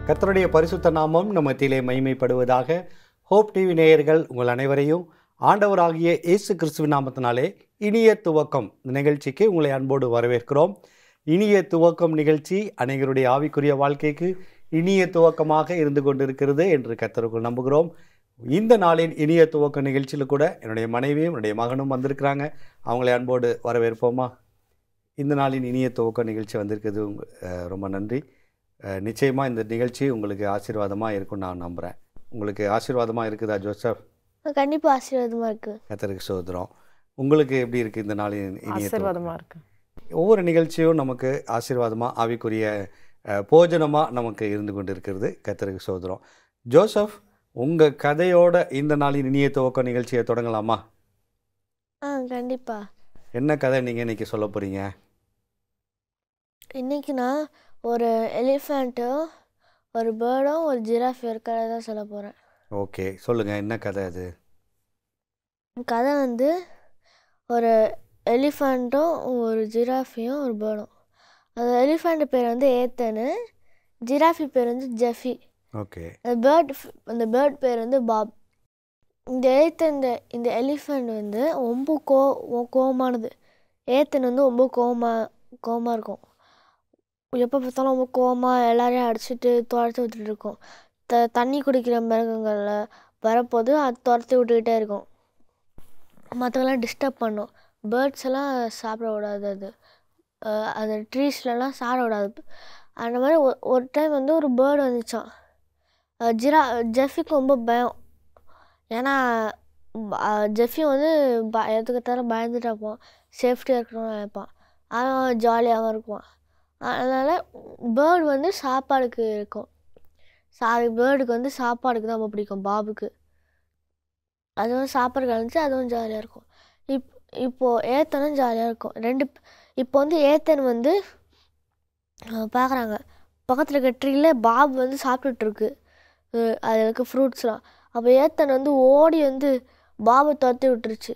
கர்த்தருடைய பரிசுத்த நாமம் நம்ம மத்தியிலே மகிமைப்படுவதாக. ஹோப் டிவி நேயர்கள் உங்கள் அனைவரையும் ஆண்டவராகிய இயேசு கிறிஸ்துவின் நாமத்தினாலே இனிய துவக்கம் நிகழ்ச்சிக்கு உங்களை அன்போடு வரவேற்கிறோம். இனிய துவக்கம் நிகழ்ச்சி அனைவருடைய ஆவிக்குரிய வாழ்க்கைக்கு இனிய துவக்கமாக இருந்து கொண்டிருக்கிறது என்று கர்த்தருக்குள் நம்புகிறோம். இந்த நாளின் இனிய துவக்க நிகழ்ச்சியில் கூட என்னுடைய மனைவியும் என்னுடைய மகனும் வந்திருக்கிறாங்க. அவங்களை அன்போடு வரவேற்போமா? இந்த நாளின் இனிய துவக்க நிகழ்ச்சி வந்திருக்கிறது ரொம்ப நன்றி. நிச்சயமாக இந்த நிகழ்ச்சி உங்களுக்கு ஆசீர்வாதமாக இருக்கும்னு நான் நம்புகிறேன். உங்களுக்கு ஆசீர்வாதமாக இருக்குதா ஜோசப்? கண்டிப்பாக ஆசீர்வாதமாக இருக்குது. கர்த்தருக்கு ஸ்தோத்திரம். உங்களுக்கு எப்படி இருக்குது இந்த நாளின் இனிய ஆசீர்வாதமாக இருக்குது? ஒவ்வொரு நிகழ்ச்சியும் நமக்கு ஆசீர்வாதமாக ஆவிக்குரிய போஜனமாக நமக்கு இருந்து கொண்டு இருக்கிறது. கர்த்தருக்கு ஸ்தோத்திரம். ஜோசப், உங்கள் கதையோட இந்த நாளின் இனிய துவக்க நிகழ்ச்சியை தொடங்கலாமா? கண்டிப்பாக. என்ன கதை நீங்கள் இன்றைக்கி சொல்ல போகிறீங்க? இன்றைக்கி நான் ஒரு எலிஃபண்ட்டும் ஒரு பேர்டும் ஒரு ஜிராஃப் கதை தான் சொல்ல போகிறேன். ஓகே, சொல்லுங்கள், என்ன கதை அது? கதை வந்து ஒரு எலிஃபண்ட்டும் ஒரு ஜிராஃபியும் ஒரு பேர்டும். அந்த எலிஃபண்ட் பேர் வந்து ஏத்தனு, ஜிராஃபி பேர் வந்து ஜெஃபி. ஓகே. அந்த பேர்ட் பேர் வந்து பாப். இந்த எலிஃபண்ட் வந்து ரொம்ப கோவமானது. ஏத்தன் வந்து ரொம்ப கோவமாக இருக்கும். எப்போ பார்த்தாலும் ரொம்ப கோவமாக எல்லாரையும் அடிச்சுட்டு துரத்தி விட்டுட்டு இருக்கும். தண்ணி குடிக்கிற மிருகங்களில் வரப்போது அது துரத்தி விட்டுக்கிட்டே இருக்கும். மற்றவங்களாம் டிஸ்டர்ப் பண்ணும். பேர்ட்ஸ் எல்லாம் சாப்பிட விடாது. அது ட்ரீஸ்லலாம் சாப்பிட விடாது. அந்த மாதிரி ஒரு டைம் வந்து ஒரு பேர்டு வந்துச்சான். ஜெஃபிக்கு ரொம்ப பயம். ஏன்னா ஜெஃபி வந்து எதுக்கு தர பயந்துட்டு இருப்பான், சேஃப்டியாக இருக்கணும்னு நினைப்பான். ஆனால் ஜாலியாகவும் இருப்பான். அதனால் பேர்டு வந்து சாப்பாடுக்கு இருக்கும். பேர்டுக்கு வந்து சாப்பாடுக்கு தான் ரொம்ப பிடிக்கும் பாபுக்கு. அதுவும் சாப்பாடு கலந்துச்சு, அதுவும் ஜாலியாக இருக்கும். இப்போது ஏத்தனும் ஜாலியாக இருக்கும். இப்போ வந்து ஏத்தன் வந்து பார்க்குறாங்க, பக்கத்தில் இருக்க ட்ரீயில் பாபு வந்து சாப்பிட்டுட்ருக்கு அதில் இருக்க ஃப்ரூட்ஸ்லாம். அப்போ ஏத்தன் வந்து ஓடி வந்து பாபை துரத்தி விட்டுருச்சு.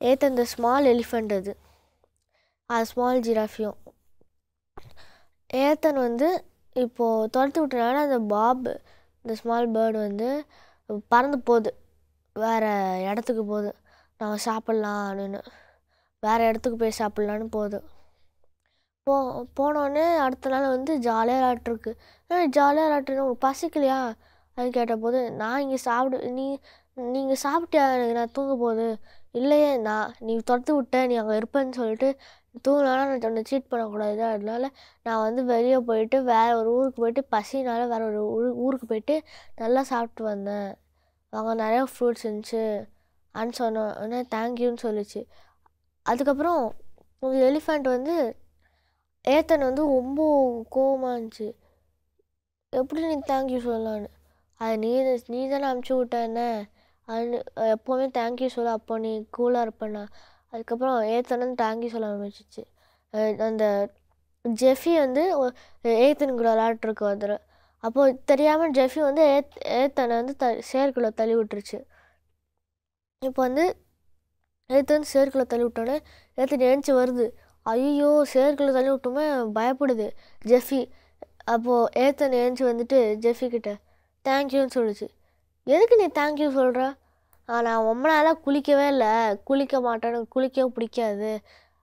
ஏத்தன் இந்த ஸ்மால் எலிஃபண்ட், அது ஸ்மால் ஜிராஃபியும். ஏத்தன் வந்து இப்போது துரத்தி விட்டனால அந்த இந்த ஸ்மால் பேர்டு வந்து பறந்து போகுது, வேறு இடத்துக்கு போகுது. நாங்கள் சாப்பிட்லாம் அப்படின்னு வேறு இடத்துக்கு போய் சாப்பிட்லான்னு போகுது. போனோடனே அடுத்த நாள் வந்து ஜாலியாக விளாட்ருக்கு. ஜாலியாக விளாட்ருன்னு உங்களுக்கு பசிக்கலையா அப்படின்னு கேட்டபோது, நான் இங்கே நீங்கள் சாப்பிட்டியா, எனக்கு நான் தூங்க போகுது. இல்லையே, நீ துரத்து விட்ட, நீ அங்கே இருப்பேன்னு சொல்லிட்டு தூங்கினாலும் நான் உன்னை சீட் பண்ணக்கூடாது. அதனால நான் வந்து வெளியே போயிட்டு வேறு ஒரு ஊருக்கு போயிட்டு பசினால வேறு ஒரு ஊருக்கு போயிட்டு நல்லா சாப்பிட்டு வந்தேன். அங்கே நிறையா ஃப்ரூட்ஸ் இருந்துச்சு அப்படின்னு சொன்னோன்னே தேங்க்யூன்னு சொல்லிச்சு. அதுக்கப்புறம் உங்கள் எலிஃபண்ட் வந்து ஏத்தன் வந்து ரொம்ப கோவமாக இருந்துச்சு. எப்படி நீ தேங்க்யூ சொல்லலான்னு, அது நீ தானே அனுப்பிச்சி விட்டேன்ன, அது எப்போவுமே தேங்க்யூ சொல்ல, அப்போ நீ கூலாக இருப்பேண்ணா. அதுக்கப்புறம் ஏத்தனும் தேங்க்யூ சொல்ல ஆரம்பிச்சிச்சு. அந்த ஜெஃபி வந்து ஏத்தன் கூட விளாட்ருக்கு வந்துரு. அப்போது தெரியாமல் ஜெஃபி வந்து ஏத்தனை வந்து சேர்க்குள்ளே தள்ளி விட்டுருச்சு. இப்போ வந்து ஏத்தன் சேர்க்குள்ளே தள்ளி விட்டோன்னே ஏத்தன் எழுந்துச்சி வருது. ஐயோ, சேர்க்குள்ளே தள்ளி விட்டோமே பயப்படுது ஜெஃபி. அப்போது ஏத்தன் எழுந்துச்சி வந்துட்டு ஜெஃபி கிட்ட தேங்க்யூன்னு சொல்லிச்சு. எதுக்கு நீ தேங்க்யூ சொல்கிற? நான் ரொம்ப நாளாக குளிக்கவே இல்லை, குளிக்க மாட்டேன்னு, குளிக்கவும் பிடிக்காது.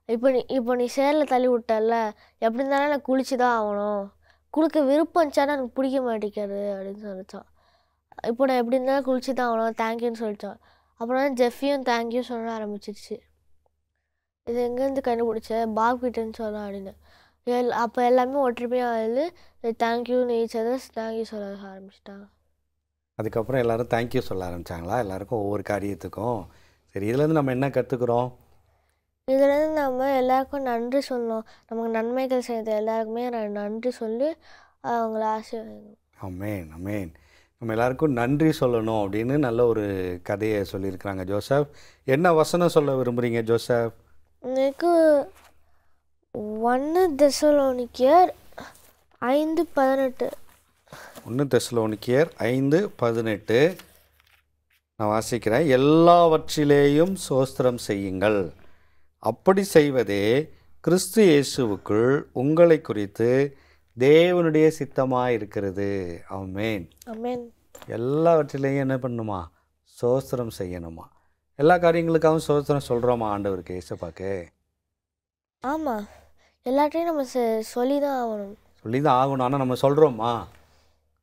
இப்போ நீ சேரில் தள்ளி விட்டல, எப்படி இருந்தாலும் நான் குளிச்சு தான் ஆகணும். குளிக்க விருப்பம் இருந்துச்சானா எனக்கு பிடிக்க மாட்டேங்கிறது அப்படின்னு சொல்லிச்சான். இப்போ நான் எப்படி இருந்தாலும் குளிச்சு தான் ஆகணும், தேங்க்யூன்னு சொல்லிச்சான். அப்புறம் ஜெஃபியும் தேங்க்யூ சொல்ல ஆரம்பிச்சிருச்சு. இது எங்கேருந்து கண்டுபிடிச்ச? பாப் கிட்டேன்னு சொல்ல அப்படின்னு. அப்போ எல்லாமே ஒற்றுமையாக வந்து தேங்க்யூ ஈச் அதர்ஸ் தேங்க்யூ சொல்ல ஆரம்பிச்சிட்டாங்க. அதுக்கப்புறம் எல்லோரும் தேங்க்யூ சொல்ல ஆரம்பித்தாங்களா? எல்லாருக்கும் ஒவ்வொரு காரியத்துக்கும். சரி, இதுலேருந்து நம்ம என்ன கற்றுக்குறோம்? இதுலேருந்து நம்ம எல்லாருக்கும் நன்றி சொல்லணும். நமக்கு நன்மைகள் செய்த எல்லாருக்குமே நன்றி சொல்லி அவங்கள ஆசீர்வதிக்கணும். ஆமென், ஆமென். நம்ம எல்லாருக்கும் நன்றி சொல்லணும் அப்படின்னு நல்ல ஒரு கதையை சொல்லியிருக்கிறாங்க ஜோசப். என்ன வசனம் சொல்ல விரும்புகிறீங்க ஜோசப்? எனக்கு 1 தெசலோனிக்கேயர் 5:18. 1 தெசலோனிக்கேயர் 5:18 நான் வாசிக்கிறேன். எல்லாவற்றிலேயும் ஸ்தோத்திரம் செய்யுங்கள், அப்படி செய்வதே கிறிஸ்து இயேசுவுக்குள் உங்களை குறித்து தேவனுடைய சித்தமாக இருக்கிறது. ஆமென். ஆமென். எல்லாவற்றிலையும் என்ன பண்ணணுமா? ஸ்தோத்திரம் செய்யணுமா? எல்லா காரியங்களுக்காகவும் ஸ்தோத்திரம் சொல்கிறோமா ஆண்டவருக்கு, ஏசப்பாக்கு? ஆமாம், எல்லாத்தையும் நம்ம சொல்லி தான் ஆகணும். சொல்லி தான் ஆகணும். ஆனால் நம்ம சொல்கிறோமா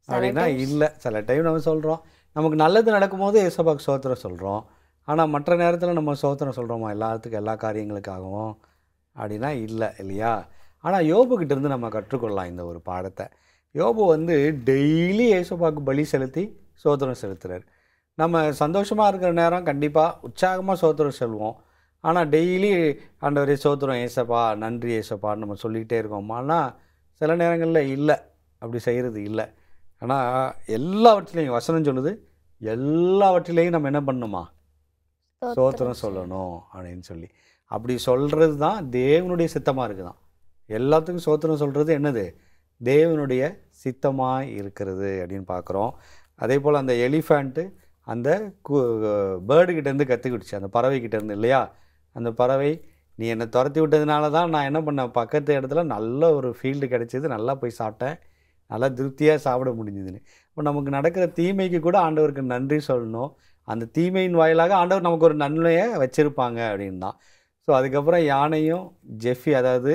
அப்படின்னா இல்லை. சில டைம் நம்ம சொல்கிறோம். நமக்கு நல்லது நடக்கும்போது ஏசப்பாக்கு ஸ்தோத்திரம் சொல்கிறோம். ஆனால் மற்ற நேரத்தில் நம்ம ஸ்தோத்திரம் சொல்கிறோமா எல்லாத்துக்கும், எல்லா காரியங்களுக்காகவும் அப்படின்னா இல்லை, இல்லையா? ஆனால் யோபுக்கிட்ட இருந்து நம்ம கற்றுக்கொள்ளலாம் இந்த ஒரு பாடத்தை. யோபு வந்து டெய்லி ஏசப்பாக்கு பலி செலுத்தி ஸ்தோத்திரம் செலுத்துறாரு. நம்ம சந்தோஷமாக இருக்கிற நேரம் கண்டிப்பாக உற்சாகமாக ஸ்தோத்திரம் சொல்லுவோம். ஆனால் டெய்லி ஆண்டவரே ஸ்தோத்திரம் ஏசப்பா, நன்றி ஏசப்பான்னு நம்ம சொல்லிக்கிட்டே இருக்கோம். ஆனால் சில நேரங்களில் இல்லை, அப்படி செய்கிறது இல்லை. ஆனால் எல்லாவற்றிலையும் வசனம் சொல்லுது, எல்லாவற்றிலையும் நம்ம என்ன பண்ணணுமா? ஸ்தோத்திரம் சொல்லணும் அப்படின்னு சொல்லி. அப்படி சொல்கிறது தான் தேவனுடைய சித்தமாக இருக்குதான். எல்லாத்துக்கும் ஸ்தோத்திரம் சொல்கிறது என்னது? தேவனுடைய சித்தமாக இருக்கிறது அப்படின்னு பார்க்குறோம். அதே போல் அந்த எலிஃபண்ட்டு அந்த பேர்டுக்கிட்டேருந்து கற்றுக்கிடுச்சு, அந்த பறவைக்கிட்டேருந்து, இல்லையா? அந்த பறவை, நீ என்னை துரத்தி விட்டதுனால தான் நான் என்ன பண்ணேன், பக்கத்து இடத்துல நல்ல ஒரு ஃபீல்டு கிடச்சிது, நல்லா போய் சாப்பிட்டேன், நல்லா திருப்தியாக சாப்பிட முடிஞ்சுதுன்னு. இப்போ நமக்கு நடக்கிற தீமைக்கு கூட ஆண்டவருக்கு நன்றி சொல்லணும். அந்த தீமையின் வாயிலாக ஆண்டவர் நமக்கு ஒரு நன்மையை வச்சுருப்பாங்க அப்படின்னு தான். ஸோ அதுக்கப்புறம் யானையும் ஜெஃபி, அதாவது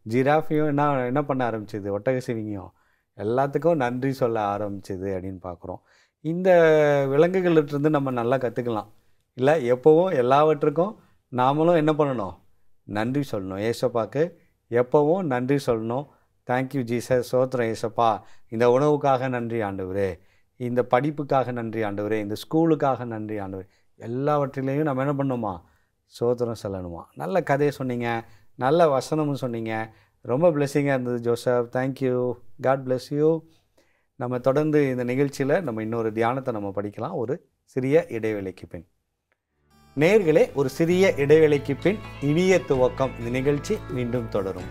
ஜிராஃபியும் என்ன பண்ண ஆரம்பிச்சிது, ஒட்டகச்சிவிங்கியும் எல்லாத்துக்கும் நன்றி சொல்ல ஆரம்பிச்சிது அப்படின்னு பார்க்குறோம். இந்த விலங்குகள்கிட்டருந்து நம்ம நல்லா கற்றுக்கலாம், இல்லை? எப்போவும் எல்லாவற்றுக்கும் நாமளும் என்ன பண்ணணும்? நன்றி சொல்லணும். ஏசப்பாக்கு எப்போவும் நன்றி சொல்லணும். தேங்க்யூ ஜீசஸ், ஸ்தோத்திரம் ஏசப்பா, இந்த உணவுக்காக நன்றி ஆண்டவரே, இந்த படிப்புக்காக நன்றி ஆண்டவரே, இந்த ஸ்கூலுக்காக நன்றி ஆண்டவரே. எல்லாவற்றிலையும் நம்ம என்ன பண்ணணுமா? ஸ்தோத்திரம் சொல்லணுமா? நல்ல கதையை சொன்னீங்க, நல்ல வசனமும் சொன்னீங்க. ரொம்ப பிளெஸ்ஸிங்காக இருந்தது Joseph. Thank you. God bless you. நம்ம தொடர்ந்து இந்த நிகழ்ச்சியில் நம்ம இன்னொரு தியானத்தை நம்ம படிக்கலாம், ஒரு சிறிய இடைவேளைக்கு பின். நேயர்களே, ஒரு சிறிய இடைவேளைக்கு பின் இனிய துவக்கம் இந்த நிகழ்ச்சி மீண்டும் தொடரும்.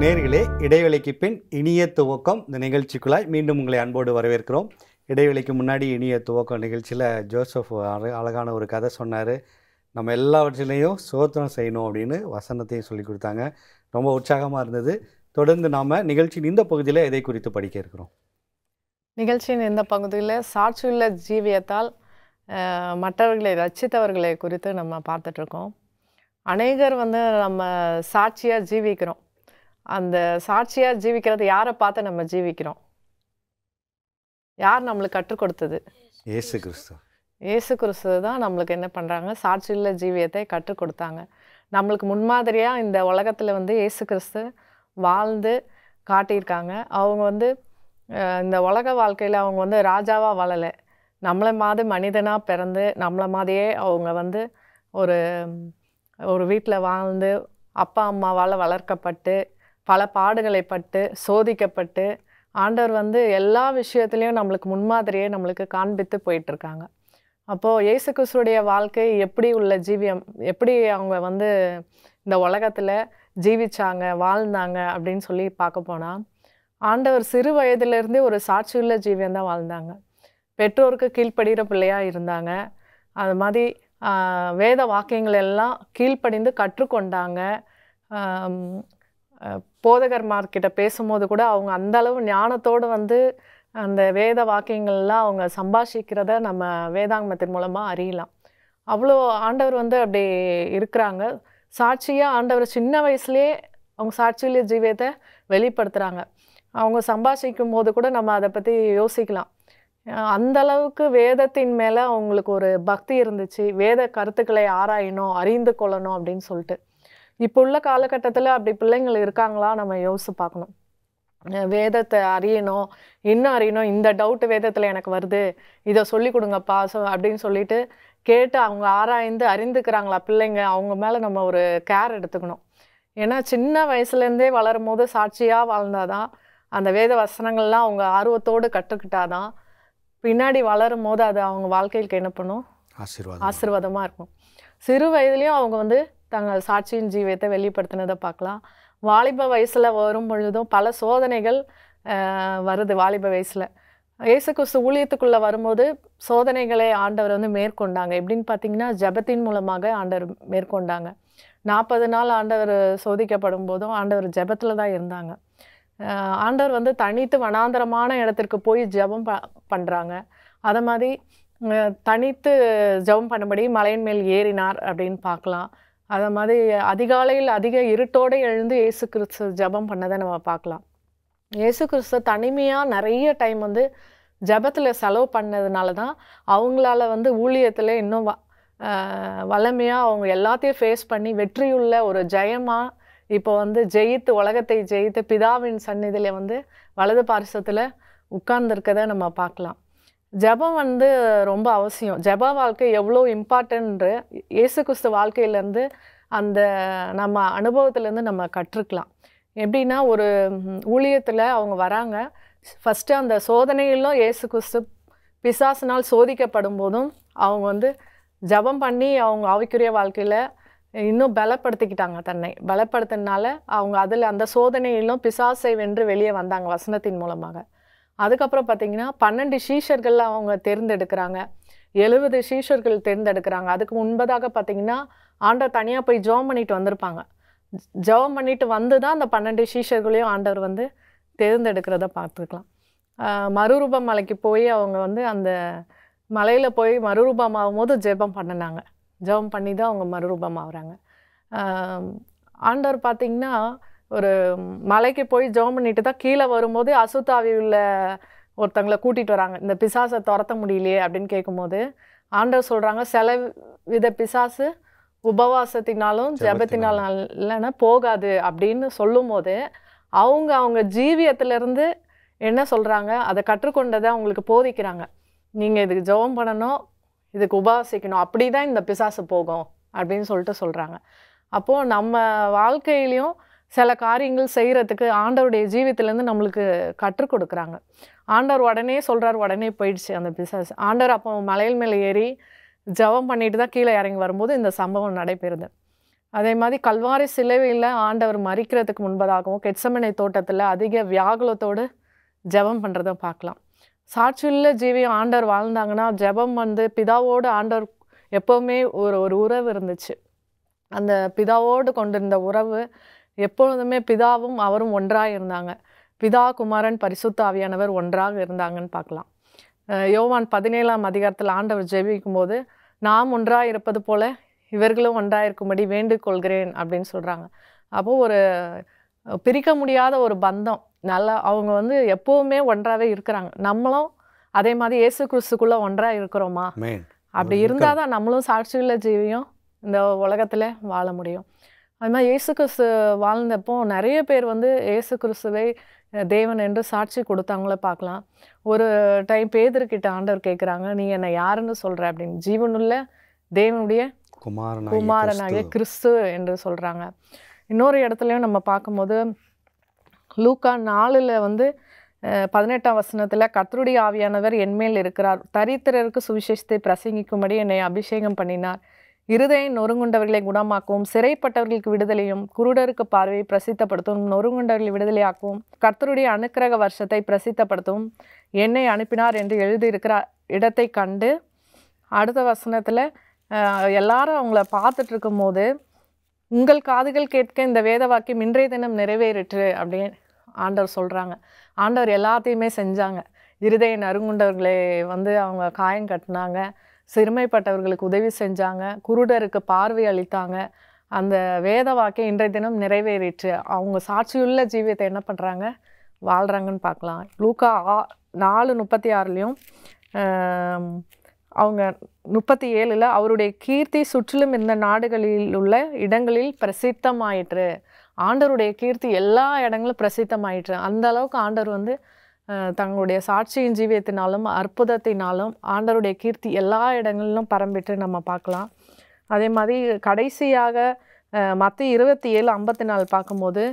நேயர்களே, இடைவேளைக்கு பின் இனிய துவக்கம் இந்த நிகழ்ச்சிக்குள்ளாய் மீண்டும் உங்களை அன்போடு வரவேற்கிறோம். இடைவேளைக்கு முன்னாடி இனிய துவக்கம் நிகழ்ச்சியில் ஜோசப் அழகான ஒரு கதை சொன்னார். நம்ம எல்லாவற்றிலையும் ஸ்தோத்திரம் செய்யணும் அப்படின்னு வசனத்தையும் சொல்லி கொடுத்தாங்க. ரொம்ப உற்சாகமாக இருந்தது. தொடர்ந்து நாம் நிகழ்ச்சியின் இந்த பகுதியில் எதை குறித்து படிக்க இருக்கிறோம்? நிகழ்ச்சியின் இந்த பகுதியில் சாட்சியுள்ள ஜீவியத்தால் மற்றவர்களை ரட்சித்தவர்களை குறித்து நம்ம பார்த்துட்ருக்கோம். அநேகர் நம்ம சாட்சியாக ஜீவிக்கிறோம். அந்த சாட்சியாக ஜீவிக்கிறது யாரை பார்த்து நம்ம ஜீவிக்கிறோம்? யார் நம்மளுக்கு கற்றுக் கொடுத்தது? இயேசு கிறிஸ்து. இயேசு கிறிஸ்து தான் நம்மளுக்கு என்ன பண்ணுறாங்க? சாட்சியுள்ள ஜீவியத்தை கற்றுக் கொடுத்தாங்க. நம்மளுக்கு முன்மாதிரியாக இந்த உலகத்தில் இயேசு கிறிஸ்து வாழ்ந்து காட்டியிருக்காங்க. அவங்க இந்த உலக வாழ்க்கையில் அவங்க ராஜாவாக வாழலை. நம்மளை மாதிரி மனிதனாக பிறந்து நம்மளை மாதிரியே அவங்க ஒரு ஒரு வீட்டில் வாழ்ந்து அப்பா அம்மாவால் வளர்க்கப்பட்டு பல பாடுகளை பட்டு சோதிக்கப்பட்டு ஆண்டவர் எல்லா விஷயத்துலேயும் நம்மளுக்கு முன்மாதிரியே நம்மளுக்கு காண்பித்து போயிட்டுருக்காங்க. அப்போது இயேசு கிறிஸ்துடைய வாழ்க்கை எப்படி உள்ள ஜீவியம், எப்படி அவங்க இந்த உலகத்தில் ஜீவிச்சாங்க, வாழ்ந்தாங்க அப்படின்னு சொல்லி பார்க்க போனால், ஆண்டவர் சிறு வயதிலிருந்தே ஒரு சாட்சியுள்ள ஜீவியம்தான் வாழ்ந்தாங்க. பெற்றோருக்கு கீழ்ப்படுகிற பிள்ளையாக இருந்தாங்க. அது மாதிரி வேத வாக்கியங்கள் எல்லாம் கீழ்ப்படிந்து கற்றுக்கொண்டாங்க. போதகர்மார்கிட்ட பேசும்போது கூட அவங்க அந்தளவு ஞானத்தோடு அந்த வேத வாக்கியங்கள்லாம் அவங்க சம்பாஷிக்கிறத நம்ம வேதாங்கமத்தின் மூலமாக அறியலாம். அவ்வளோ ஆண்டவர் அப்படி இருக்கிறாங்க. சாட்சியாக ஆண்டவர் சின்ன வயசுலேயே அவங்க சாட்சியுள்ள ஜீவியத்தை வெளிப்படுத்துகிறாங்க. அவங்க சம்பாஷிக்கும் போது கூட நம்ம அதை பற்றி யோசிக்கலாம். அந்தளவுக்கு வேதத்தின் மேலே அவங்களுக்கு ஒரு பக்தி இருந்துச்சு. வேத கருத்துக்களை ஆராயணும், அறிந்து கொள்ளணும் அப்படின்னு சொல்லிட்டு. இப்போ உள்ள காலகட்டத்தில் அப்படி பிள்ளைங்கள் இருக்காங்களா நம்ம யோசிச்சு பார்க்கணும். வேதத்தை அறியணும், இன்னும் அறியணும், இந்த டவுட்டு வேதத்தில் எனக்கு வருது, இதை சொல்லி கொடுங்கப்பா அப்படின்னு சொல்லிட்டு கேட்டு அவங்க ஆராய்ந்து அறிந்துக்கிறாங்களா பிள்ளைங்க? அவங்க மேலே நம்ம ஒரு கேர் எடுத்துக்கணும். ஏன்னா சின்ன வயசுலேருந்தே வளரும் போது சாட்சியாக வாழ்ந்தாதான், அந்த வேத வசனங்கள்லாம் அவங்க ஆர்வத்தோடு கற்றுக்கிட்டாதான் பின்னாடி வளரும் போது அது அவங்க வாழ்க்கைக்கு என்ன பண்ணும்? ஆசீர்வாதமாக இருக்கும். சிறு வயதுலேயும் அவங்க தங்கள் சாட்சியின் ஜீவியத்தை வெளிப்படுத்தினதை பார்க்கலாம். வாலிப வயசில் வரும் பொழுதும் பல சோதனைகள் வருது. வாலிப வயசில் இயேசு கிறிஸ்து ஊழியத்துக்குள்ளே வரும்போது சோதனைகளை ஆண்டவர் மேற்கொண்டாங்க. எப்படின்னு பார்த்தீங்கன்னா, ஜெபத்தின் மூலமாக ஆண்டவர் மேற்கொண்டாங்க. 40 நாள் ஆண்டவர் சோதிக்கப்படும் போதும் ஆண்டவர் ஜெபத்தில் தான் இருந்தாங்க. ஆண்டவர் வந்து தனித்து வனாந்தரமான இடத்திற்கு போய் ஜெபம் பண்ணுறாங்க. அதை மாதிரி தனித்து ஜெபம் பண்ணும்படி மலையின் மேல் ஏறினார் அப்படின்னு பார்க்கலாம். அதை மாதிரி அதிகாலையில் அதிக இருட்டோடு எழுந்து இயேசு கிறிஸ்து ஜெபம் பண்ணதை நம்ம பார்க்கலாம். இயேசு கிறிஸ்து தனிமையாக நிறைய டைம் வந்து ஜெபத்தில் செலவு பண்ணதுனால தான் அவங்களால வந்து ஊழியத்தில் இன்னும் வல்லமையாக அவங்க எல்லாத்தையும் ஃபேஸ் பண்ணி வெற்றியுள்ள ஒரு ஜெயமாக இப்போ வந்து ஜெயித்து உலகத்தை ஜெயித்து பிதாவின் சந்நிதியில் வந்து வலது பார்சத்தில் உட்கார்ந்துருக்கதை நம்ம பார்க்கலாம். ஜெபம் வந்து ரொம்ப அவசியம். ஜெப வாழ்க்கை எவ்வளோ இம்பார்ட்டன்ட்டு இயேசு கிறிஸ்து வாழ்க்கையிலேருந்து அந்த நம்ம அனுபவத்துலேருந்து நம்ம கற்றுக்கலாம். எப்படின்னா ஒரு ஊழியத்தில் அவங்க வராங்க. ஃபஸ்ட்டு அந்த சோதனையிலும் இயேசு கிறிஸ்து பிசாசினால் சோதிக்கப்படும் போதும் அவங்க வந்து ஜெபம் பண்ணி அவங்க ஆவிக்குரிய வாழ்க்கையில் இன்னும் பலப்படுத்திக்கிட்டாங்க. தன்னை பலப்படுத்தினால அவங்க அதில் அந்த சோதனையிலும் பிசாசை வென்று வெளியே வந்தாங்க வசனத்தின் மூலமாக. அதுக்கப்புறம் பார்த்திங்கன்னா 12 சீஷர்கள் அவங்க தேர்ந்தெடுக்கிறாங்க, 70 சீஷர்கள் தேர்ந்தெடுக்கிறாங்க. அதுக்கு முன்பதாக பார்த்திங்கன்னா ஆண்டவர் தனியாக போய் ஜெபம் பண்ணிட்டு வந்திருப்பாங்க. ஜெபம் பண்ணிட்டு வந்து தான் அந்த 12 சீஷர்களையும் ஆண்டவர் வந்து தேர்ந்தெடுக்கிறத பார்த்துக்கலாம். மறுரூபம் மலைக்கு போய் அவங்க வந்து அந்த மலையில் போய் மறுரூபம் ஆகும்போது ஜெபம் பண்ணினாங்க. ஜெபம் பண்ணி தான் அவங்க மறுரூபம் ஆகுறாங்க. ஆண்டவர் பார்த்திங்கன்னா ஒரு மலைக்கு போய் ஜெபம் பண்ணிட்டு தான் கீழே வரும்போது அசுத்தாவி உள்ள ஒருத்தங்களை கூட்டிகிட்டு வராங்க. இந்த பிசாசை துரத்த முடியலையே அப்படின்னு கேட்கும்போது ஆண்டவர் சொல்கிறாங்க, சில வித பிசாசு உபவாசத்தினாலும் ஜெபத்தினாலும் இல்லைன்னா போகாது அப்படின்னு சொல்லும் போது அவங்க ஜீவியத்திலேருந்து என்ன சொல்கிறாங்க, அதை கற்றுக்கொண்டதை அவங்களுக்கு போதிக்கிறாங்க. நீங்கள் இதுக்கு ஜெபம் பண்ணணும், இதுக்கு உபவாசிக்கணும், அப்படி தான் இந்த பிசாசு போகும் அப்படின்னு சொல்கிறாங்க. அப்போது நம்ம வாழ்க்கையிலையும் சில காரியங்கள் செய்கிறதுக்கு ஆண்டவருடைய ஜீவியத்திலேருந்து நம்மளுக்கு கற்றுக் கொடுக்குறாங்க. ஆண்டவர் உடனே சொல்கிறார், உடனே போயிடுச்சு அந்த பிசாசு. ஆண்டவர் அப்போ மலையில் மேலே ஏறி ஜெபம் பண்ணிட்டு தான் கீழே இறங்கி வரும்போது இந்த சம்பவம் நடைபெறுது. அதே மாதிரி கல்வாரி சிலுவையில் ஆண்டவர் மரிக்கிறதுக்கு முன்பதாகவும் கெத்செமனே தோட்டத்தில் அதிக வியாகுலத்தோடு ஜெபம் பண்ணுறதை பார்க்கலாம். சாட்சியுள்ள ஜீவியம் ஆண்டவர் வாழ்ந்தாங்கன்னா ஜெபம் வந்து பிதாவோடு ஆண்டவர் எப்போவுமே ஒரு உறவு இருந்துச்சு. அந்த பிதாவோடு கொண்டிருந்த உறவு எப்பொழுதுமே பிதாவும் அவரும் ஒன்றாக இருந்தாங்க. பிதா குமாரன் பரிசுத்த ஆவியானவர் ஒன்றாக இருந்தாங்கன்னு பார்க்கலாம். யோவான் 17ஆம் அதிகாரத்தில் ஆண்டவர் ஜெபிக்கும் போது நாம் ஒன்றாக இருப்பது போல இவர்களும் ஒன்றாக இருக்கும்படி வேண்டிக்கொள்கிறேன் அப்படின்னு சொல்கிறாங்க. அப்போது ஒரு பிரிக்க முடியாத ஒரு பந்தம், நல்லா அவங்க வந்து எப்போவுமே ஒன்றாகவே இருக்கிறாங்க. நம்மளும் அதே மாதிரி இயேசு கிறிஸ்துக்குள்ளே ஒன்றாக இருக்கிறோமா? அப்படி இருந்தால் தான் நம்மளும் சாட்சியுள்ள ஜீவியம் இந்த உலகத்தில் வாழ முடியும். அது மாதிரி இயேசு கிறிஸ்து வாழ்ந்தப்போ நிறைய பேர் வந்து இயேசு கிறிஸ்துவை தேவன் என்று சாட்சி கொடுத்தாங்களே பார்க்கலாம். ஒரு டைம் பேதுருக்கிட்ட ஆண்டவர் கேட்குறாங்க, நீ என்னை யாருன்னு சொல்கிற அப்படின்னு. ஜீவனுள்ள தேவனுடைய குமாரனாகிய கிறிஸ்து என்று சொல்கிறாங்க. இன்னொரு இடத்துலையும் நம்ம பார்க்கும்போது லூக்கா 4ல் வந்து 18ஆம் வசனத்தில் கர்த்தருடைய ஆவியானவர் என்மேல் இருக்கிறார், தரித்திரருக்கு சுவிசேஷத்தை பிரசங்கிக்கும்படி என்னை அபிஷேகம் பண்ணினார், இருதயம் நொறுங்குண்டவர்களை குணமாக்கவும், சிறைப்பட்டவர்களுக்கு விடுதலையும், குருடருக்கு பார்வையை பிரசித்தப்படுத்தவும், நொறுங்குண்டவர்களை விடுதலையாக்கவும், கர்த்தருடைய அனுக்கிரக வருஷத்தை பிரசித்தப்படுத்தவும் என்னை அனுப்பினார் என்று எழுதியிருக்கிற இடத்தை கண்டு அடுத்த வசனத்தில் எல்லாரும் அவங்கள பார்த்துட்டு இருக்கும் போது உங்கள் காதுகள் கேட்க இந்த வேத வாக்கியம் இன்றைய தினம் நிறைவேறிற்று அப்படின்னு ஆண்டவர் சொல்கிறாங்க. ஆண்டவர் எல்லாத்தையுமே செஞ்சாங்க. இருதய நறுங்குண்டவர்களை வந்து அவங்க காயம் கட்டினாங்க, சிறுமைப்பட்டவர்களுக்கு உதவி செஞ்சாங்க, குருடருக்கு பார்வை அளித்தாங்க. அந்த வேத வாக்கியம் இன்றைய தினம் நிறைவேறிற்று. அவங்க சாட்சியுள்ள ஜீவியத்தை என்ன பண்ணுறாங்க, வாழ்கிறாங்கன்னு பார்க்கலாம். லூக்கா 4:36லையும் அவங்க 37ல் அவருடைய கீர்த்தி சுற்றிலும் இருந்த நாடுகளில் உள்ள இடங்களில் பிரசித்தமாயிற்று. ஆண்டவருடைய கீர்த்தி எல்லா இடங்களும் பிரசித்தமாயிற்று. அந்த அளவுக்கு ஆண்டவர் வந்து தங்களுடைய சாட்சியின் ஜீவியத்தினாலும் அற்புதத்தினாலும் ஆண்டவருடைய கீர்த்தி எல்லா இடங்களிலும் பரம்பிட்டு நம்ம பார்க்கலாம். அதே மாதிரி கடைசியாக மத்தேயு 27:54 பார்க்கும்போது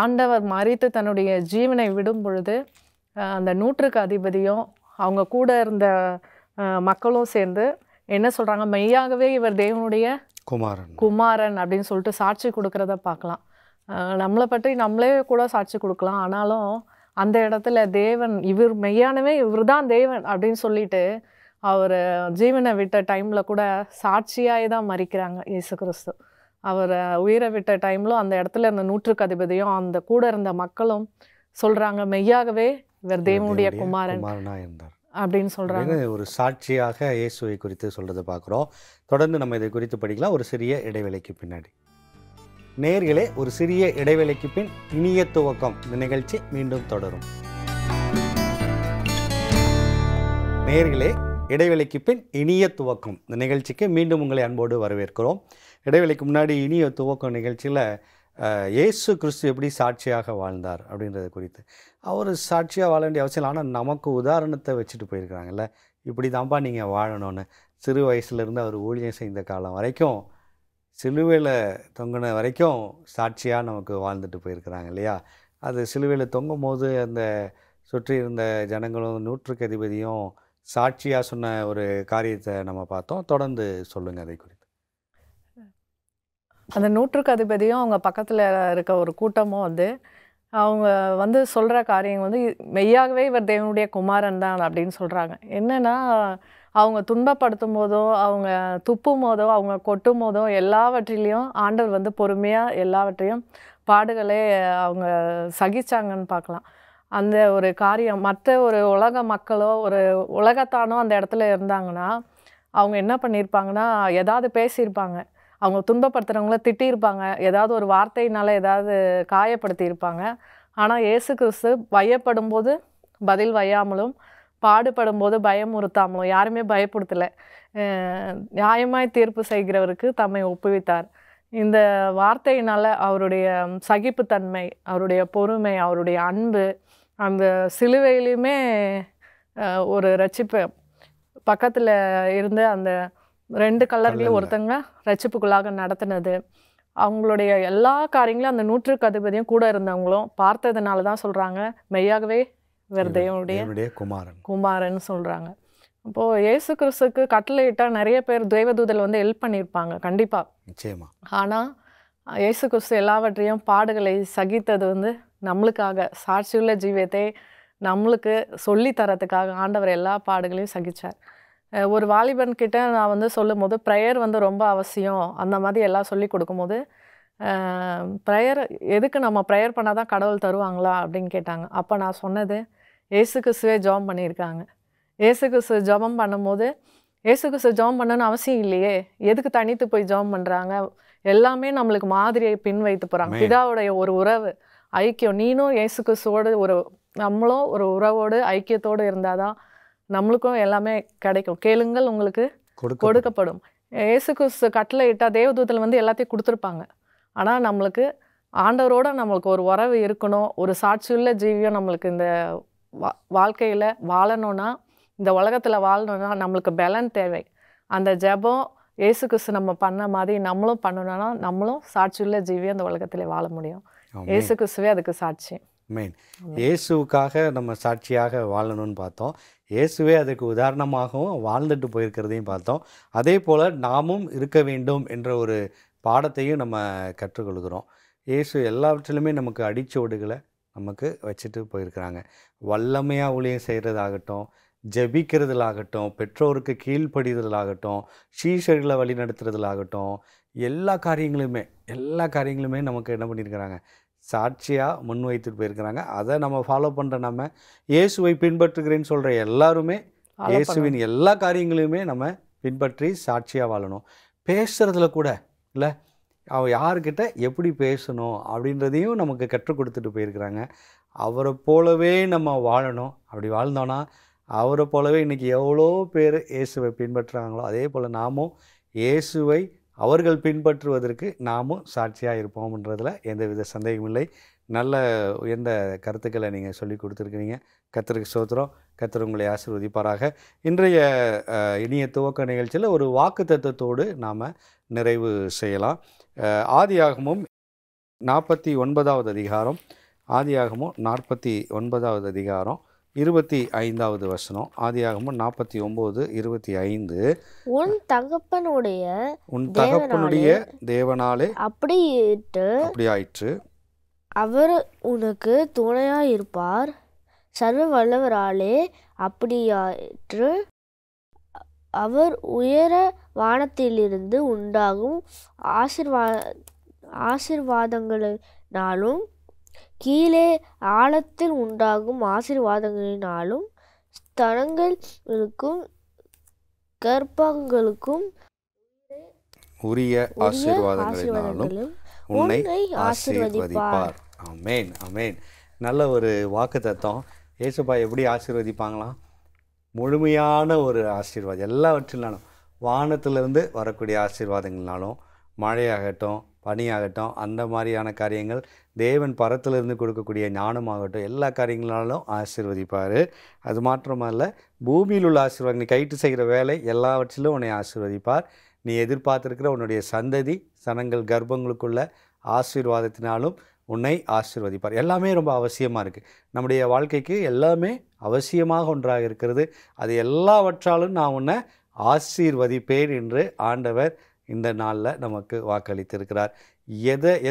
ஆண்டவர் மரித்து தன்னுடைய ஜீவனை விடும் பொழுது அந்த 100க்கு அதிபதியும் அவங்க கூட இருந்த மக்களும் சேர்ந்து என்ன சொல்கிறாங்க, மெய்யாகவே இவர் தேவனுடைய குமாரன் அப்படின்னு சொல்லிட்டு சாட்சி கொடுக்குறத பார்க்கலாம். நம்மளை பற்றி நம்மளே கூட சாட்சி கொடுக்கலாம். ஆனாலும் அந்த இடத்துல தேவன் இவர் மெய்யானவே இவர் தான் தேவன் அப்படின்னு சொல்லிட்டு அவர் ஜீவனை விட்ட டைமில் கூட சாட்சியாகி தான் மரிக்கிறாங்க இயேசு கிறிஸ்து. அவர் உயிரை விட்ட டைமில் அந்த இடத்துல இருந்த நூற்றுக்கு அதிபதியும் அந்த கூட இருந்த மக்களும் சொல்கிறாங்க, மெய்யாகவே இவர் தேவனுடைய குமாரன் குமாரனாக இருந்தார் அப்படின்னு சொல்கிறாங்க. ஒரு சாட்சியாக இயேசுவை குறித்து சொல்கிறத பார்க்குறோம். தொடர்ந்து நம்ம இதை குறித்து படிக்கலாம் ஒரு சிறிய இடைவேளைக்கு பின்னாடி. நேயர்களே, ஒரு சிறிய இடைவேளைக்கு பின் இனிய துவக்கம் இந்த நிகழ்ச்சி மீண்டும் தொடரும். நேயர்களே, இடைவேளைக்கு பின் இனிய துவக்கம் இந்த நிகழ்ச்சிக்கு மீண்டும் உங்களை அன்போடு வரவேற்கிறோம். இடைவேளைக்கு முன்னாடி இனிய துவக்கம் நிகழ்ச்சியில் இயேசு கிறிஸ்து எப்படி சாட்சியாக வாழ்ந்தார் அப்படின்றத குறித்து, அவர் சாட்சியாக வாழ வேண்டிய அவசியம் இல்லை, ஆனால் நமக்கு உதாரணத்தை வச்சுட்டு போயிருக்கிறாங்கல்ல, இப்படி தான்ப்பா நீங்கள் வாழணும்னு. சிறு வயசுலேருந்து அவர் ஊழியம் செய்த காலம் வரைக்கும், சிலுவையில் தொங்கின வரைக்கும் சாட்சியாக நமக்கு வாழ்ந்துட்டு போயிருக்கிறாங்க இல்லையா. அது சிலுவையில் தொங்கும் போது அந்த சுற்றி இருந்த ஜனங்களும் நூற்றுக்கு அதிபதியும் சாட்சியாக சொன்ன ஒரு காரியத்தை நம்ம பார்த்தோம். தொடர்ந்து சொல்லுங்கள் அதை குறித்து. அந்த நூற்றுக்கு அதிபதியும் அவங்க பக்கத்தில் இருக்க ஒரு கூட்டமும் அவங்க சொல்கிற காரியம் மெய்யாகவே இவர் தேவனுடைய குமாரன் தான் அப்படின்னு சொல்கிறாங்க. என்னென்னா, அவங்க துன்பப்படுத்தும் போதோ, அவங்க துப்பும் போதோ, அவங்க கொட்டும் போதோ எல்லாவற்றிலையும் ஆண்டவர் பொறுமையாக எல்லாவற்றையும் பாடுகளே அவங்க சகிச்சாங்கன்னு பார்க்கலாம். அந்த ஒரு காரியம் மற்ற ஒரு உலக மக்களோ ஒரு உலகத்தானோ அந்த இடத்துல இருந்தாங்கன்னா அவங்க என்ன பண்ணியிருப்பாங்கன்னா, ஏதாவது பேசியிருப்பாங்க, அவங்க துன்பப்படுத்துகிறவங்கள திட்டியிருப்பாங்க, ஏதாவது ஒரு வார்த்தையினால் ஏதாவது காயப்படுத்தியிருப்பாங்க. ஆனால் இயேசு கிறிஸ்து வையப்படும் போது பதில் வையாமலும், பாடுபடும் போது பயமுறுத்தாமலும், யாருமே பயப்படுத்தலை, நியாயமாய் தீர்ப்பு செய்கிறவருக்கு தம்மை ஒப்புவித்தார். இந்த வார்த்தையினால் அவருடைய சகிப்புத்தன்மை, அவருடைய பொறுமை, அவருடைய அன்பு, அந்த சிலுவையிலையுமே ஒரு ரட்சிப்பு பக்கத்தில் இருந்து அந்த 2 கல்லறைகளும் ஒருத்தங்க ரட்சிப்புக்குள்ளாக நடத்தினது, அவங்களுடைய எல்லா காரியங்களும் அந்த நூற்றுக்கு அதிபதியும் கூட இருந்தவங்களும் பார்த்ததுனால தான் சொல்கிறாங்க, மெய்யாகவே இவர் தேவனுடைய குமாரன் சொல்கிறாங்க. அப்போது இயேசு கிறிஸ்துக்கு கட்டளையிட்டால் நிறைய பேர் தேவதூதல் ஹெல்ப் பண்ணியிருப்பாங்க கண்டிப்பாக. நிச்சயமாக. ஆனால் இயேசு கிறிஸ்து எல்லாவற்றையும் பாடுகளை சகித்தது நம்மளுக்காக, சாட்சியுள்ள ஜீவியத்தை நம்மளுக்கு சொல்லித்தரத்துக்காக ஆண்டவர் எல்லா பாடுகளையும் சகித்தார். ஒரு வாலிபன்கிட்ட நான் சொல்லும் போது ப்ரேயர் ரொம்ப அவசியம் அந்த மாதிரி எல்லாம் சொல்லி கொடுக்கும்போது, ப்ரேயர் எதுக்கு, நம்ம ப்ரேயர் பண்ணால் தான் கடவுள் தருவாங்களா அப்படின்னு கேட்டாங்க. அப்போ நான் சொன்னது, இயேசு கிறிஸ்துவே ஜெபம் பண்ணியிருக்காங்க. இயேசு கிறிஸ்து ஜெபம் பண்ணும்போது இயேசு கிறிஸ்து ஜெபம் பண்ணணும்னு அவசியம் இல்லையே, எதுக்கு தனித்து போய் ஜெபம் பண்ணுறாங்க, எல்லாமே நம்மளுக்கு மாதிரியை பின் வைத்து போகிறாங்க. பிதாவுடைய ஒரு உறவு ஐக்கியம், நீனும் இயேசு கிறிஸ்துவோடு நம்மளும் ஒரு உறவோடு ஐக்கியத்தோடு இருந்தால் தான் நம்மளுக்கும் எல்லாமே கிடைக்கும். கேளுங்கள் உங்களுக்கு கொடுக்கப்படும். இயேசு கிறிஸ்து கட்டளை இட்டால் தேவதூதல் எல்லாத்தையும் கொடுத்துருப்பாங்க. ஆனால் நம்மளுக்கு ஆண்டவரோட நம்மளுக்கு ஒரு உறவு இருக்கணும், ஒரு சாட்சியுள்ள ஜீவியம் நம்மளுக்கு இந்த வாழ்க்கையில் வாழணும்னா, இந்த உலகத்தில் வாழணும்னா நம்மளுக்கு பலன் தேவை. அந்த ஜெபம் இயேசு கிறிஸ்து நம்ம பண்ண மாதிரி நம்மளும் பண்ணணும்னா நம்மளும் சாட்சியுள்ள ஜீவியம் இந்த உலகத்தில் வாழ முடியும். இயேசு கிறிஸ்துவே அதுக்கு சாட்சி. மெயின் இயேசுக்காக நம்ம சாட்சியாக வாழணும்னு பார்த்தோம். இயேசுவே அதுக்கு உதாரணமாகவும் வாழ்ந்துட்டு போயிருக்கிறதையும் பார்த்தோம். அதே போல் நாமும் இருக்க வேண்டும் என்ற ஒரு பாடத்தையும் நம்ம கற்றுக்கொள்கிறோம். இயேசு எல்லாவற்றிலுமே நமக்கு அடிச்சுவடுகளை நமக்கு வச்சுட்டு போயிருக்கிறாங்க. வல்லமையாக ஊழியம் செய்கிறதாகட்டும், ஜெபிக்கிறதுலாகட்டும், பெற்றோருக்கு கீழ்ப்படிதலாகட்டும், சீஷர்களை வழி நடத்துறதுலாகட்டும், எல்லா காரியங்களுமே நமக்கு என்ன பண்ணியிருக்கிறாங்க, சாட்சியாக முன்வைத்துட்டு போயிருக்கிறாங்க. அதை நம்ம ஃபாலோ பண்ணுற, நம்ம இயேசுவை பின்பற்றுகிறேன்னு சொல்கிற எல்லாருமே இயேசுவின் எல்லா காரியங்களையுமே நம்ம பின்பற்றி சாட்சியாக வாழணும். பேசுகிறதுல கூட இல்லை, அவள் யார்கிட்ட எப்படி பேசணும் அப்படின்றதையும் நமக்கு கற்றுக் கொடுத்துட்டு போயிருக்கிறாங்க. அவரை போலவே நம்ம வாழணும். அப்படி வாழ்ந்தோன்னா அவரை போலவே இன்றைக்கி எவ்வளோ பேர் இயேசுவை பின்பற்றுறாங்களோ அதே போல் நாமும் இயேசுவை அவர்கள் பின்பற்றுவதற்கு நாமும் சாட்சியாக இருப்போம்ன்றதில் எந்தவித சந்தேகமில்லை. நல்ல உயர்ந்த கருத்துக்களை நீங்கள் சொல்லி கொடுத்துருக்கிறீங்க. கர்த்தருக்கு ஸ்தோத்திரம். கர்த்தர் உங்களை ஆசீர்வதிப்பாராக. இன்றைய இனிய துவக்க நிகழ்ச்சியில் ஒரு வாக்குத்தத்தத்தோடு நாம் நிறைவு செய்யலாம். ஆதியாகமம் 49வது அதிகாரம், ஆதியாகமம் 49வது அதிகாரம் 25வது வசனம். ஆதியாகமம் 49:25. உன் தகப்பனுடைய தேவனாலே அப்படியாயிற்று, அவர் உனக்கு துணையாயிருப்பார், சர்வ வல்லவராலே அப்படியாயிற்று, அவர் உயர வானத்திலிருந்து உண்டாகும் ஆசீர்வாதங்களினாலும் கீழே ஆழத்தில் உண்டாகும் ஆசீர்வாதங்களினாலும் ஸ்தனங்களுக்கும் கர்ப்பங்களுக்கும் உரிய ஆசீர்வாதங்களினாலும் உன்னை ஆசீர்வதிப்பார். ஆமென், ஆமென். நல்ல ஒரு வாக்குத்தத்தம். இயேசுப்பா எப்படி ஆசீர்வதிப்பாங்களாம்? முழுமையான ஒரு ஆசீர்வாதம். எல்லாவற்றினாலும் வானத்திலிருந்து வரக்கூடிய ஆசீர்வாதங்கள்னாலும், மழையாகட்டும், பனியாகட்டும், அந்த மாதிரியான காரியங்கள், தேவன் பரத்திலிருந்து கொடுக்கக்கூடிய ஞானமாகட்டும், எல்லா காரியங்களாலும் ஆசீர்வதிப்பார். அது மாத்திரமல்ல, பூமியில் உள்ள ஆசீர்வாதம், நீ கைட்டு செய்கிற வேலை எல்லாவற்றிலும் உன்னை ஆசீர்வதிப்பார். நீ எதிர்பார்த்துருக்கிற உன்னுடைய சந்ததி சனங்கள் கர்ப்பங்களுக்குள்ள ஆசீர்வாதத்தினாலும் உன்னை ஆசீர்வதிப்பார். எல்லாமே ரொம்ப அவசியமாக இருக்குது. நம்முடைய வாழ்க்கைக்கு எல்லாமே அவசியமாக ஒன்றாக இருக்கிறது. அது எல்லாவற்றாலும் நான் உன்னை ஆசீர்வதிப்பேன் என்று ஆண்டவர் இந்த நாளில் நமக்கு வாக்களித்திருக்கிறார்.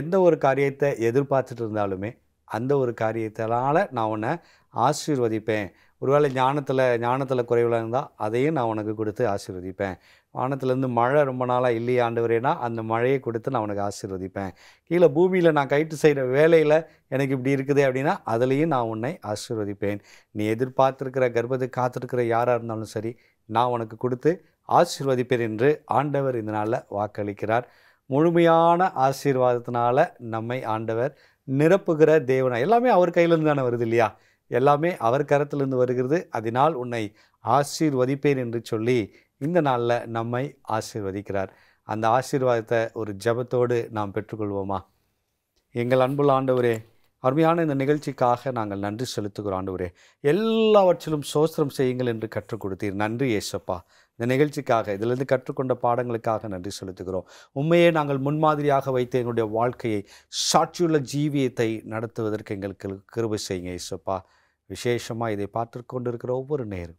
எந்த ஒரு காரியத்தை எதிர்பார்த்துட்டு இருந்தாலுமே அந்த ஒரு காரியத்தினால நான் உன்னை ஆசீர்வதிப்பேன். ஒருவேளை ஞானத்தில் குறைவுல இருந்தால் அதையும் நான் உனக்கு கொடுத்து ஆசீர்வதிப்பேன். வானத்திலேருந்து மழை ரொம்ப நாளாக இல்லையா ஆண்டவரேனா, அந்த மழையை கொடுத்து நான் உனக்கு ஆசீர்வதிப்பேன். கீழே பூமியில் நான் கைட்டு செய்கிற வேலையில் எனக்கு இப்படி இருக்குது அப்படின்னா அதுலேயும் நான் உன்னை ஆசீர்வதிப்பேன். நீ எதிர்பார்த்துருக்கிற கர்ப்பத்தை காத்திருக்கிற யாராக இருந்தாலும் சரி, நான் உனக்கு கொடுத்து ஆசீர்வதிப்பேன் என்று ஆண்டவர் இந்த நாளில் வாக்களிக்கிறார். முழுமையான ஆசீர்வாதத்தினால நம்மை ஆண்டவர் நிரப்புகிற தேவனா. எல்லாமே அவர் கையிலேருந்து தானே வருது இல்லையா? எல்லாமே அவர் கரத்திலிருந்து வருகிறது. அதனால் உன்னை ஆசீர்வதிப்பேன் என்று சொல்லி இந்த நாளில் நம்மை ஆசீர்வதிக்கிறார். அந்த ஆசீர்வாதத்தை ஒரு ஜெபத்தோடு நாம் பெற்றுக்கொள்வோமா? எங்கள் அன்புள்ள ஆண்டவரே, அருமையான இந்த நிகழ்ச்சிக்காக நாங்கள் நன்றி செலுத்துகிறோம். ஆண்டவரே, எல்லாவற்றிலும் சோஸ்திரம் செய்யுங்கள் என்று கற்றுக் கொடுத்தீர். நன்றி ஏசப்பா. இந்த நிகழ்ச்சிக்காக, இதிலிருந்து கற்றுக்கொண்ட பாடங்களுக்காக நன்றி செலுத்துகிறோம். உண்மையே நாங்கள் முன்மாதிரியாக வைத்து எங்களுடைய வாழ்க்கையை, சாட்சியுள்ள ஜீவியத்தை நடத்துவதற்கு எங்களுக்கு கிருபை செய்யுங்க ஏசப்பா. விசேஷமாக இதை பார்த்து கொண்டிருக்கிற ஒவ்வொரு நேரம்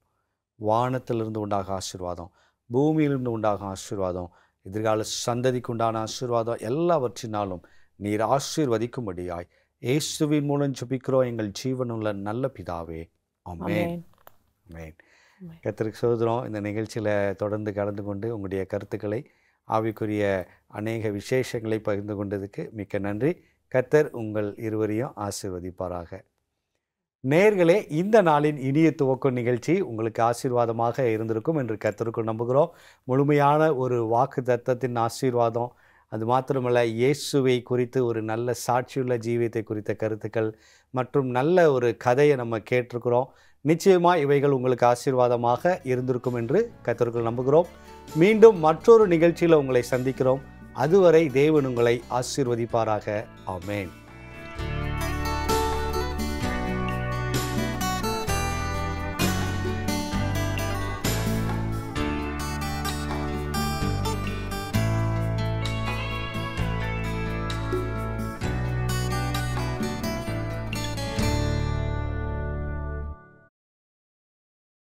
வானத்திலிருந்து உண்டாக ஆசீர்வாதம், பூமியிலிருந்து உண்டாக ஆசீர்வாதம், எதிர்கால சந்ததிக்கு உண்டான ஆசீர்வாதம் எல்லாவற்றினாலும் நீர் ஆசீர்வதிக்கும்படியாய் இயேசுவின் மூலம் ஜெபிக்கிறோம் எங்கள் ஜீவனுள்ள நல்ல பிதாவே. ஆமென், ஆமென். கர்த்தருக்கு ஸ்தோத்திரம். இந்த நிகழ்ச்சியில் தொடர்ந்து கலந்து கொண்டு உங்களுடைய கருத்துக்களை, ஆவிக்குரிய அநேக விசேஷங்களை பகிர்ந்து கொண்டதுக்கு மிக்க நன்றி. கர்த்தர் உங்கள் இருவரையும் ஆசீர்வதிப்பாராக. நேயர்களே, இந்த நாளின் இனிய துவக்கம் நிகழ்ச்சி உங்களுக்கு ஆசீர்வாதமாக இருந்திருக்கும் என்று கர்த்தருக்குள் நம்புகிறோம். முழுமையான ஒரு வாக்கு தத்தத்தின் ஆசீர்வாதம், அது மாத்திரமல்ல இயேசுவை குறித்து ஒரு நல்ல சாட்சியுள்ள ஜீவியத்தை குறித்த கருத்துக்கள் மற்றும் நல்ல ஒரு கதையை நம்ம கேட்டிருக்கிறோம். நிச்சயமாக இவைகள் உங்களுக்கு ஆசீர்வாதமாக இருந்திருக்கும் என்று கர்த்தருக்குள் நம்புகிறோம். மீண்டும் மற்றொரு நிகழ்ச்சியில் உங்களை சந்திக்கிறோம். அதுவரை தேவன் உங்களை ஆசீர்வதிப்பாராக. ஆமென்.